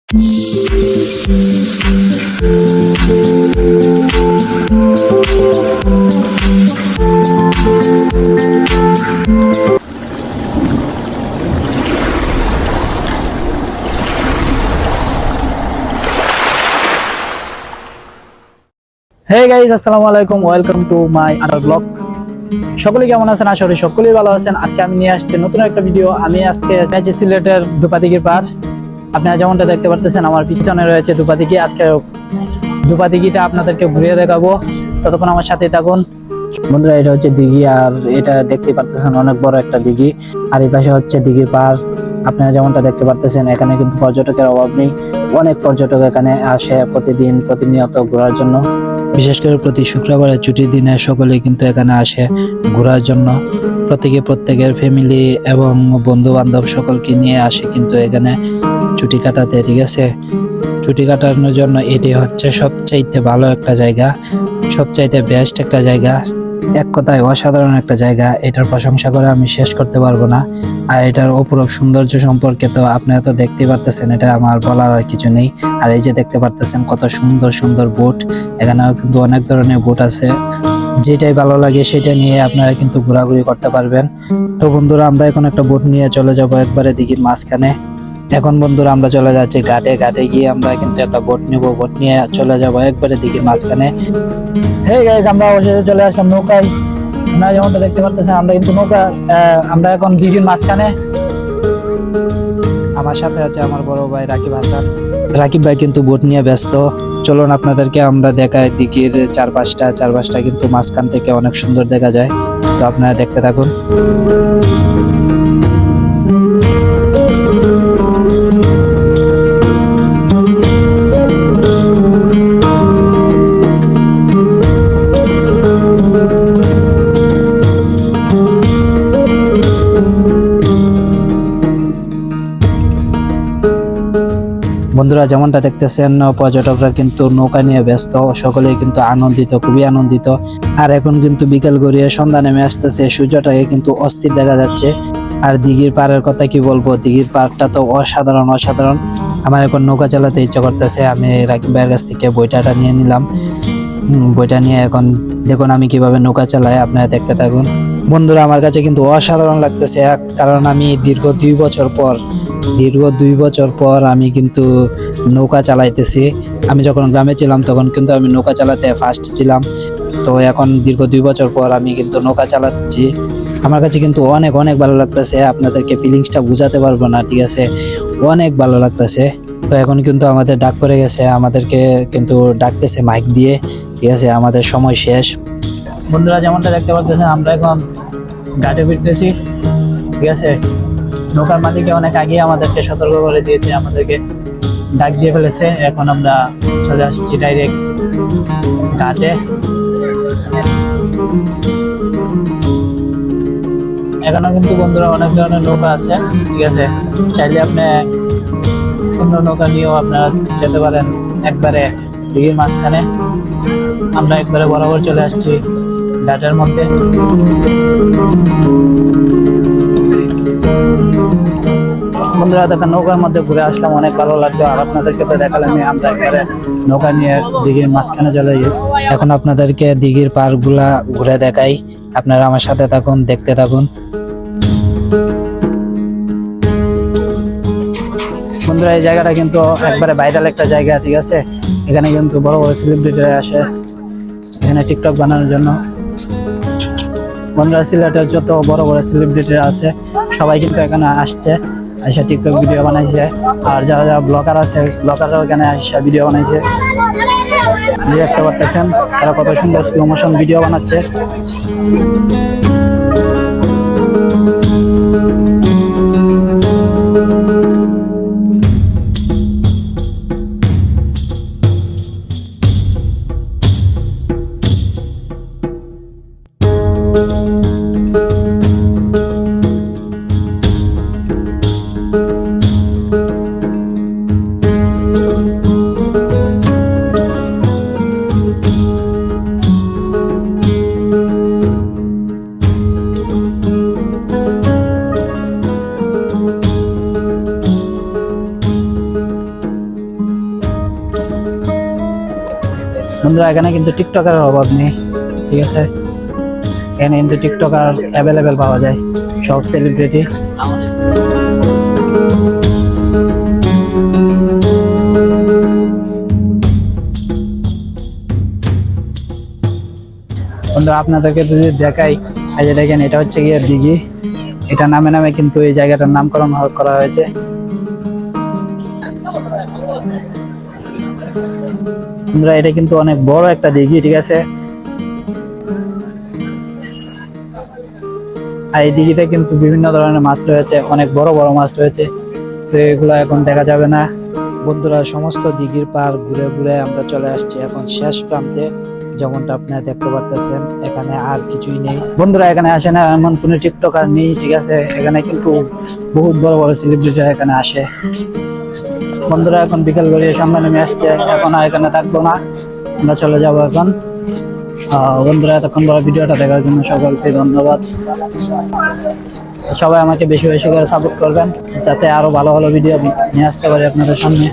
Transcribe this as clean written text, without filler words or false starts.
Hey guys, আসসালামু আলাইকুম, welcome to my other blog. সকলে কেমন আছেন? আশা করি সকলেই ভালো আছেন। আজকে আমি নিয়ে আসছি নতুন একটা ভিডিও। আমি আজকে যাচ্ছি সিলেটের দুপাদিঘির পার। আপনারা যেমনটা দেখতে পারতেছেন আমার পিছনে রয়েছে দুপাদিঘি। আজকে দুপাদিঘিটা আপনাদেরকে ঘুরিয়ে দেখাবো, ততক্ষণ আমার সাথে থাকুন। বন্ধুরা, এটা হচ্ছে দিঘি, আর এটা দেখতে পারতেছেন অনেক বড় একটা দিঘি। আর এই পাশে হচ্ছে দিঘির পার। আপনারা যেমনটা দেখতে পারতেছেন এখানে কিন্তু পর্যটকের অভাব নেই। অনেক পর্যটক এখানে আসে প্রতিনিয়ত ঘোরার জন্য। বিশেষ করে প্রতি শুক্রবারের ছুটির দিনে সকলে কিন্তু এখানে আসে ঘোরার জন্য। প্রত্যেকের ফ্যামিলি এবং বন্ধু বান্ধব সকলকে নিয়ে আসে কিন্তু এখানে ছুটি কাটাতে। ঠিক আছে, ছুটি কাটানোর জন্য এটি হচ্ছে সবচাইতে ভালো একটা জায়গা, সবচাইতে বেস্ট একটা জায়গা। এক কথায় অসাধারণ একটা জায়গা। এটার প্রশংসা করে আমি শেষ করতে পারবো না। আর এটার অপরূপ সৌন্দর্য সম্পর্কে তো আপনারা তো দেখতেই পারতেছেন, এটা আমার বলার আর কিছু নেই। আর এই যে দেখতে পারতেছেন কত সুন্দর সুন্দর বোট, এখানেও কিন্তু অনেক ধরনের বোট আছে। যেটাই ভালো লাগে সেটা নিয়ে আপনারা কিন্তু ঘোরাঘুরি করতে পারবেন। তো বন্ধুরা, আমরা এখন একটা বোট নিয়ে চলে যাব একবারে দিঘির মাঝখানে। এখন বন্ধুরা আমরা চলে যাচ্ছি ঘাটে গিয়ে আমরা কিন্তু একটা বোট নিব, বোট নিয়ে চলে যাব একবারে দিঘির মাঝখানে। হেই গাইস, আমরা অবশেষে চলে আসলাম নৌকায়। আপনারা যেমনটা দেখতে পারতেছেন আমরা কিন্তু আমরা এখন দিঘির মাঝখানে। আমার সাথে আছে আমার বড় ভাই রাকিব হাসান। রাকিব ভাই কিন্তু বোট নিয়ে ব্যস্ত। চলুন আপনাদেরকে আমরা দেখাই দিঘির চারপাশটা কিন্তু মাঝখান থেকে অনেক সুন্দর দেখা যায়। তো আপনারা দেখতে থাকুন। বন্ধুরা, যেমনটা দেখতেছেন পর্যটকরা কিন্তু নৌকা নিয়ে ব্যস্ত, সকলেই কিন্তু আনন্দিত, খুবই আনন্দিত। আর এখন কিন্তু বিকেল গড়িয়ে সন্ধ্যা নেমে আসতেছে, সূর্যটাকে কিন্তু অস্থির দেখা যাচ্ছে। আর দিঘির পাড়ের কথা কি বলবো, দিঘির পাড়টা তো অসাধারণ। আমার এখন নৌকা চালাতে ইচ্ছা করতেছে। আমি রাকিব ভাইয়ের কাছ থেকে বইটা নিয়ে নিলাম। বইটা নিয়ে এখন দেখুন আমি কিভাবে নৌকা চালাই, আপনারা দেখতে থাকুন। বন্ধুরা, আমার কাছে কিন্তু অসাধারণ লাগতেছে, কারণ আমি দীর্ঘ 2 বছর পর আমি কিন্তু নৌকা চালাইতেছি। আমি যখন গ্রামে ছিলাম তখন কিন্তু আমি নৌকা চালাতে ফার্স্ট ছিলাম। তো এখন দীর্ঘ 2 বছর পর আমি কিন্তু নৌকা চালাচ্ছি। আমার কাছে কিন্তু অনেক ভালো লাগতেছে। আপনাদেরকে ফিলিংসটা বোঝাতে পারবো না, ঠিক আছে, অনেক ভালো লাগতেছে। তো এখন কিন্তু আমাদের ডাক পড়ে গেছে, আমাদেরকে কিন্তু ডাকতেছে মাইক দিয়ে। ঠিক আছে, আমাদের সময় শেষ। বন্ধুরা, যেমনটা দেখতে পাচ্ছেন আমরা এখন ঘাটে ফিরতেছি। ঠিক আছে, নৌকার মালিকে অনেক আগে আমাদেরকে সতর্ক করে দিয়েছে, আমাদেরকে ডাক দিয়ে ফেলেছে। এখন আমরা চলে আসছি ডাইরেক্ট ঘাটে। এখানেও কিন্তু বন্ধুরা অনেক ধরনের নৌকা আছে। ঠিক আছে, চাইলে আপনি অন্য নৌকা নিয়েও আপনারা যেতে পারেন একবারে দিঘির মাঝখানে। আমরা একবারে বরাবর চলে আসছি ঘাটের মধ্যে। বন্ধুরা, দেখেন নৌকার মধ্যে ঘুরে আসলাম, অনেক ভালো লাগলো। আর আপনাদেরকে তো দেখালাম আমরা একবারে নৌকা নিয়ে দিঘির মাঝখানে চলে যাই। এখন আপনাদেরকে দিঘির পার গুলা ঘুরে দেখাই, আপনারা আমার সাথে থাকুন, দেখতে থাকুন। বন্ধুরা, এই জায়গাটা কিন্তু একবারে ভাইরাল একটা জায়গা। ঠিক আছে, এখানে কিন্তু বড় সেলিব্রিটিরা আসে এখানে টিকটক বানানোর জন্য। বন্ধুরা, সিলেটের যত বড় সেলিব্রিটিরা আছে সবাই কিন্তু এখানে আসছে, এসে টিকটক ভিডিও বানাইছে। আর যারা ব্লগার আছে, ব্লগাররাও এখানে এসে ভিডিও বানাইছে। দেখতে পারতেছেন তারা কত সুন্দর স্লো মোশন ভিডিও বানাচ্ছে। বন্ধুরা এখানে কিন্তু টিকটকারের অভাব নেই, ঠিক আছে। এখানে কিন্তু টিকটকার অ্যাভেলেবেল পাওয়া যায়, সব সেলিব্রিটি। বন্ধুরা আপনাদেরকে যদি দেখাই, এই যে দেখেন এটা হচ্ছে গিয়ে দিঘি। এটা নামে নামে কিন্তু এই জায়গাটার নামকরণ করা হয়েছে। বন্ধুরা এটা কিন্তু অনেক বড় একটা দিঘি, ঠিক আছে। আর এই দিঘিতে কিন্তু বিভিন্ন ধরনের মাছ রয়েছে, অনেক বড় বড় মাছ রয়েছে, তো এগুলো এখন দেখা যাবে না। বন্ধুরা সমস্ত দিঘির পার ঘুরে ঘুরে আমরা চলে আসছি এখন শেষ প্রান্তে, যেমনটা আপনারা দেখতে পারতেছেন। এখানে আর কিছুই নেই বন্ধুরা, এখানে আসে না এমন কোনো টিকটকার নেই, ঠিক আছে। এখানে কিন্তু বহুত বড় বড় সেলিব্রিটিরা এখানে আসে। বন্ধুরা এখন বিকেল গড়িয়ে সন্ধ্যা নেমে আসছে, এখন আর এখানে থাকবো না, আমরা চলে যাব এখন। বন্ধুরা এতক্ষণ বড় ভিডিওটা দেখার জন্য সকলকে ধন্যবাদ। সবাই আমাকে বেশি বেশি করে সাপোর্ট করবেন, যাতে আরো ভালো ভালো ভিডিও নিয়ে আসতে পারি আপনাদের সামনে।